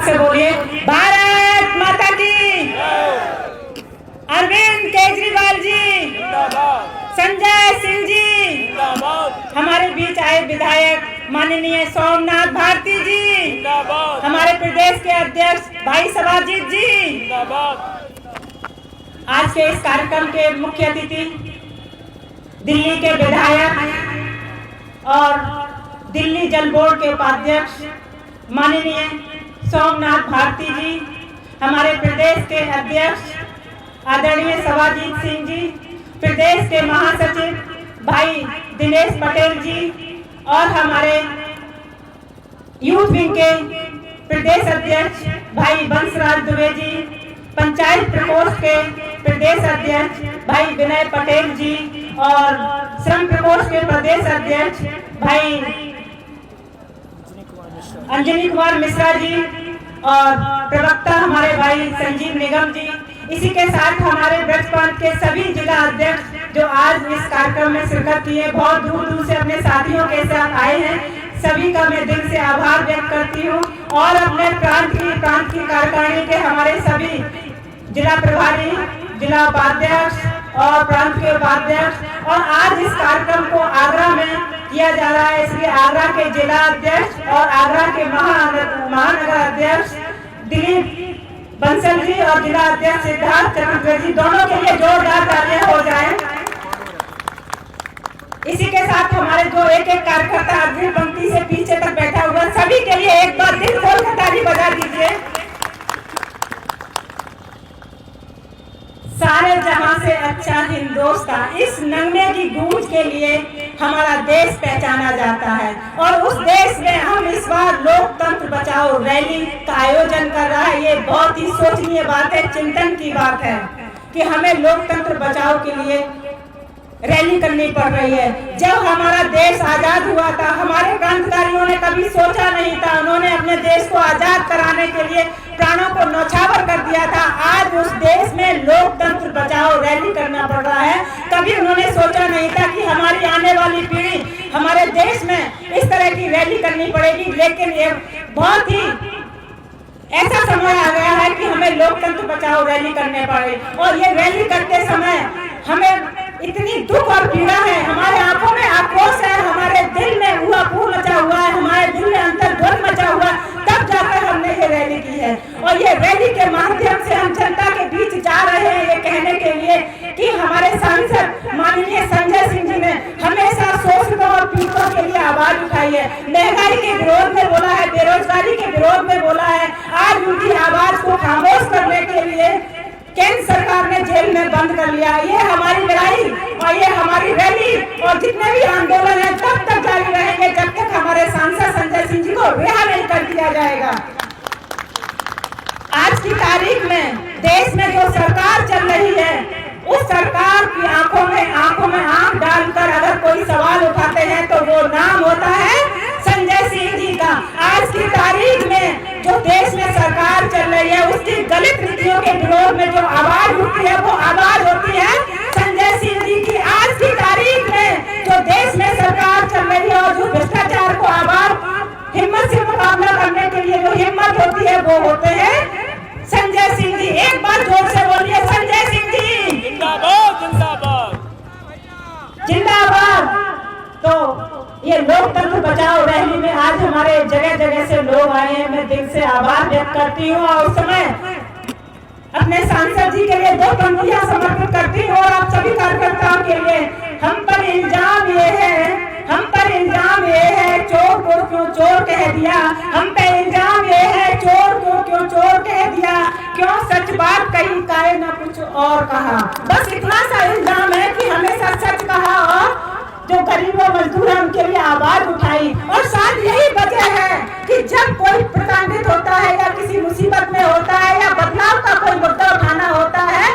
से बोलिए भारत माता की। अरविंद केजरीवाल जी, संजय सिंह जी, हमारे बीच आए विधायक माननीय सोमनाथ भारती जी, हमारे प्रदेश के अध्यक्ष भाई सभाजीत जी। आज के इस कार्यक्रम के मुख्य अतिथि दिल्ली के विधायक और दिल्ली जल बोर्ड के उपाध्यक्ष माननीय सोमनाथ भारती जी, हमारे प्रदेश के अध्यक्ष आदरणीय सभाजीत सिंह जी, प्रदेश के महासचिव भाई दिनेश पटेल जी और हमारे यूथ विंग के प्रदेश अध्यक्ष भाई बंसराज दुबे जी, पंचायत प्रकोष्ठ के प्रदेश अध्यक्ष भाई विनय पटेल जी और श्रम प्रकोष्ठ के प्रदेश अध्यक्ष भाई अंजनी कुमार मिश्रा जी और प्रवक्ता हमारे भाई संजीव निगम जी। इसी के साथ हमारे ब्रज पंथ के सभी जिला अध्यक्ष जो आज इस कार्यक्रम में शिरकत किए, बहुत दूर दूर से अपने साथियों के साथ आए हैं, सभी का मैं दिल से आभार व्यक्त करती हूँ। और अपने प्रांत की कार्यकारिणी के हमारे सभी जिला प्रभारी, जिला उपाध्यक्ष और प्रांत के उपाध्यक्ष, और आज इस कार्यक्रम को आगरा में किया जा रहा है, इसलिए आगरा के जिला अध्यक्ष और आगरा के महानगर अध्यक्ष दिलीप बंसल जी और जिला अध्यक्ष सिद्धार्थ चतुर्वेदी, दोनों के लिए जोरदार तालियां हो जाएं। इसी के साथ हमारे जो एक एक कार्यकर्ता अग्रिम पंक्ति से पीछे तक बैठा हुआ, सभी के लिए एक बार दिल खोल कर ताली बजा दीजिए। सारे जहां से अच्छा हिंदुस्तान, इस नगमे की गूंज के लिए हमारा देश पहचाना जाता है और उस देश में हम इस बार लोकतंत्र बचाओ रैली का आयोजन कर रहा है। ये बहुत ही सोचनीय बात है, चिंतन की बात है कि हमें लोकतंत्र बचाओ के लिए रैली करनी पड़ रही है। जब हमारा देश आजाद हुआ था, हमारे क्रांतिकारियों ने कभी सोचा नहीं था, उन्होंने अपने देश को आजाद कराने के लिए प्राणों को न्यौछावर कर दिया था। आज उस देश में लोकतंत्र बचाओ रैली करना पड़ रहा है। कभी उन्होंने सोचा नहीं था कि हमारी आने वाली पीढ़ी हमारे देश में इस तरह की रैली करनी पड़ेगी, लेकिन ये बहुत ही ऐसा समय आ गया है कि हमें लोकतंत्र बचाओ रैली करने पड़े। और ये रैली करते समय हमें इतनी दुख और पीड़ा है, हमारे आंखों में आक्रोश है, हमारे दिल में उहापोह मचा हुआ है, हमारे दिल में अंतर्द्वंद मचा हुआ है, तब जाकर हमने ये रैली की है। और ये रैली के माध्यम से हम जनता के बीच जा रहे हैं ये कहने के लिए कि हमारे सांसद माननीय संजय सिंह जी ने हमेशा शोषितों और पीड़ितों के लिए आवाज उठाई है, महंगाई के विरोध में बोला है, बेरोजगारी के विरोध में बोला है। आज उनकी आवाज को खामोश करने के लिए केंद्र सरकार ने जेल में बंद कर लिया। ये हमारी लड़ाई और ये हमारी रैली और जितने भी आंदोलन है तब तक जारी रहेंगे जब तक हमारे सांसद संजय सिंह जी को रिहा नहीं कर दिया जाएगा। आज की तारीख में देश में जो सरकार चल रही है, उस सरकार की आंखों में आंख डालकर अगर कोई सवाल उठाते हैं तो वो नाम होता है संजय सिंह जी का। आज की तारीख में जो देश में सरकार चल रही है, उसकी गलत नीतियों के विरोध में जो आवाज उठती है, वो आवाज होती है संजय सिंह जी की। आज की तारीख में जो देश में सरकार चल रही है और जो भ्रष्टाचार को हिम्मत से मुकाबला करने के लिए जो हिम्मत होती है, वो होते हैं संजय सिंह जी। एक बार जोर से बोलिए संजय सिंह जी जिंदाबाद जिंदाबाद जिंदाबाद। तो ये लोकतंत्र बचाओ रैली में आज हमारे जगह जगह से लोग आए हैं, मैं दिल से आभार व्यक्त करती हूँ और उस समय अपने सांसद जी के लिए 2 पंक्तियां समर्पित करती हूँ और आप सभी कार्यकर्ताओं के लिए। हम पर इल्जाम ये है चोर को क्यों चोर कह दिया, हम पे इल्जाम ये है चोर को क्यों चोर कह दिया, क्यों सच बात कही काहे ना कुछ और कहा। बस इतना सा इल्जाम है कि हमेशा सच कहा और जो गरीब और मजदूर है उनके लिए आवाज उठाई। और शायद यही वजह है कि जब कोई प्रताड़ित होता है या किसी मुसीबत में होता है या बदलाव का कोई मुद्दा उठाना होता है,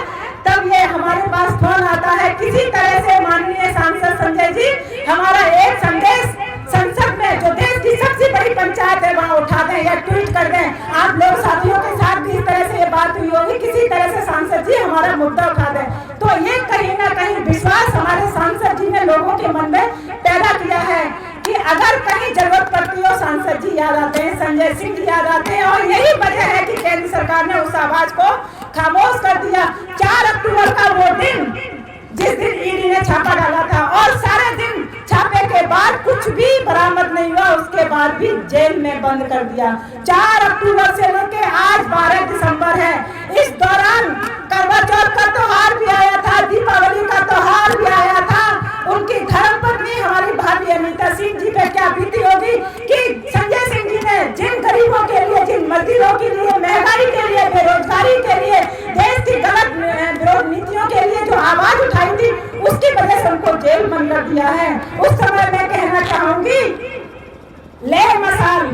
तब ये हमारे पास फोन आता है। किसी तरह से माननीय सांसद संजय जी हमारा एक संदेश संसद में जो देश की सबसे बड़ी पंचायत है वहाँ उठा दें या ट्वीट कर दें। आप लोग साथियों के साथ भी इस तरह से ये बात हुई होगी, किसी तरह से सांसद जी हमारा मुद्दा उठा दें, तो ये कहीं ना कहीं विश्वास हमारे सांसद जी ने लोगों के मन में पैदा किया है कि अगर कहीं जरूरत पड़ती हो सांसद जी याद आते हैं, संजय सिंह जी याद आते हैं। और यही वजह सरकार ने उस आवाज को खामोश कर दिया। 4 अक्टूबर का वो दिन जिस दिन ईडी ने छापा डाला था और सारे दिन छापे के बाद कुछ भी बरामद नहीं हुआ, उसके बाद भी जेल में बंद कर दिया। 4 अक्टूबर से लेके आज 12 दिसंबर है। इस दौरान करवा चौथ का त्योहार भी आया था, दीपावली का त्योहार भी आया था। उनकी धर्मपत्नी हमारी भाभी अनीता सिंह जी पे क्या बीती होगी कि संजय सिंह जी ने जिन गरीबों के लिए, जिन मजदूरों के लिए, महंगाई के लिए, बेरोजगारी के लिए, देश की गलत विरोध नीतियों के लिए जो आवाज उठाई थी, उसकी वजह से उनको जेल बंद कर दिया है। उस समय मैं कहना चाहूंगी, ले मसाल,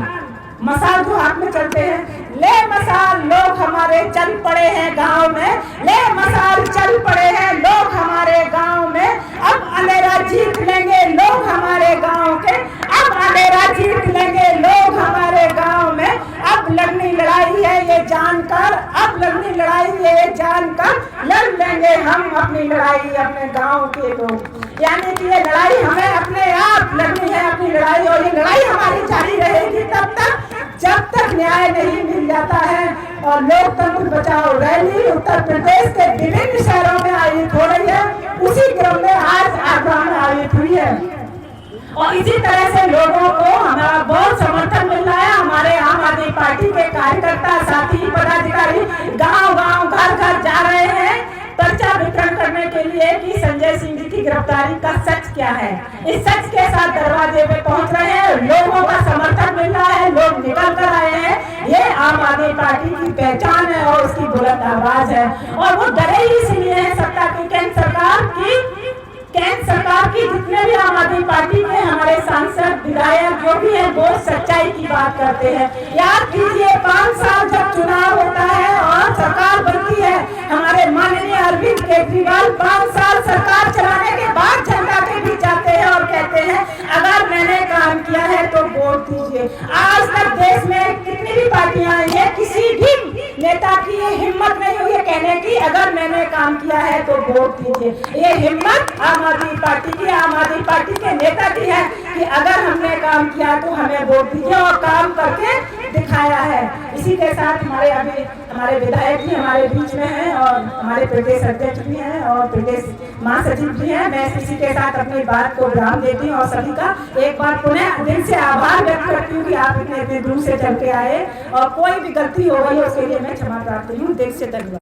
मसाल जो हाथ में चलते हैं, ले मसाल लोग हमारे चल पड़े हैं गांव में, ले मसाल चल पड़े हैं लोग हमारे गांव में, अब अंधेरा जीत लेंगे लोग हमारे गांव के, अब अंधेरा जीत लेंगे लोग हमारे गांव में। अब लड़नी लड़ाई है ये जानकर, अब लड़नी लड़ाई है ये जानकर, लड़ लेंगे हम अपनी लड़ाई अपने गांव के लोग। यानी कि ये लड़ाई हमें अपने आप लड़नी है, अपनी लड़ाई, और ये लड़ाई हमारी जारी रहेगी तब तक जब तक न्याय नहीं मिल जाता है। और लोकतंत्र बचाओ रैली उत्तर प्रदेश के विभिन्न शहरों में आयोजित हो रही है, उसी क्रम में आज आगरा में आयोजित हुई है। और इसी तरह से लोगों को हमारा बहुत समर्थन मिल रहा है। हमारे आम आदमी पार्टी के कार्यकर्ता, साथी, पदाधिकारी गांव-गांव, घर-घर जा रहे हैं पर्चा वितरण करने के लिए कि संजय सिंह जी की गिरफ्तारी का सच क्या है। इस सच के साथ दरवाजे पे पहुंच रहे हैं, लोगों का समर्थन मिल रहा है, लोग निकल कर आए हैं। ये आम आदमी पार्टी की पहचान है और उसकी बुलंद आवाज है। और वो डरे ही इसलिए है सत्ता की, केंद्र सरकार की जितने भी आम आदमी पार्टी के हमारे सांसद, विधायक जो भी है, वो सच्चाई की बात करते हैं। याद कीजिए 5 साल जब चुनाव होता है और सरकार बनती है, हमारे माननीय अरविंद केजरीवाल 5 साल सरकार चलाने के बाद जनता के बीच जाते हैं और कहते हैं अगर मैंने काम किया है तो वोट दीजिए। आज तक देश में कितनी भी पार्टियां आई है, किसी भी नेता की ये हिम्मत नहीं हुई है कहने की अगर मैंने काम किया है तो वोट दीजिए। ये हिम्मत आम आदमी पार्टी की, आम आदमी पार्टी के नेता की है कि अगर हमने काम किया तो हमें वोट दीजिए, और काम करके दिखाया है। इसी के साथ हमारे विधायक भी हमारे बीच में हैं और हमारे प्रदेश अध्यक्ष भी हैं और प्रदेश महासचिव भी हैं। मैं इसी के साथ अपनी बात को विराम देती हूँ और सभी का एक बार पुनः दिल से आभार व्यक्त करती हूँ कि आप इतने दूर से चल के आए, और कोई भी गलती हो गई उसके लिए मैं क्षमा प्रार्थी हूँ। दिल से धन्यवाद।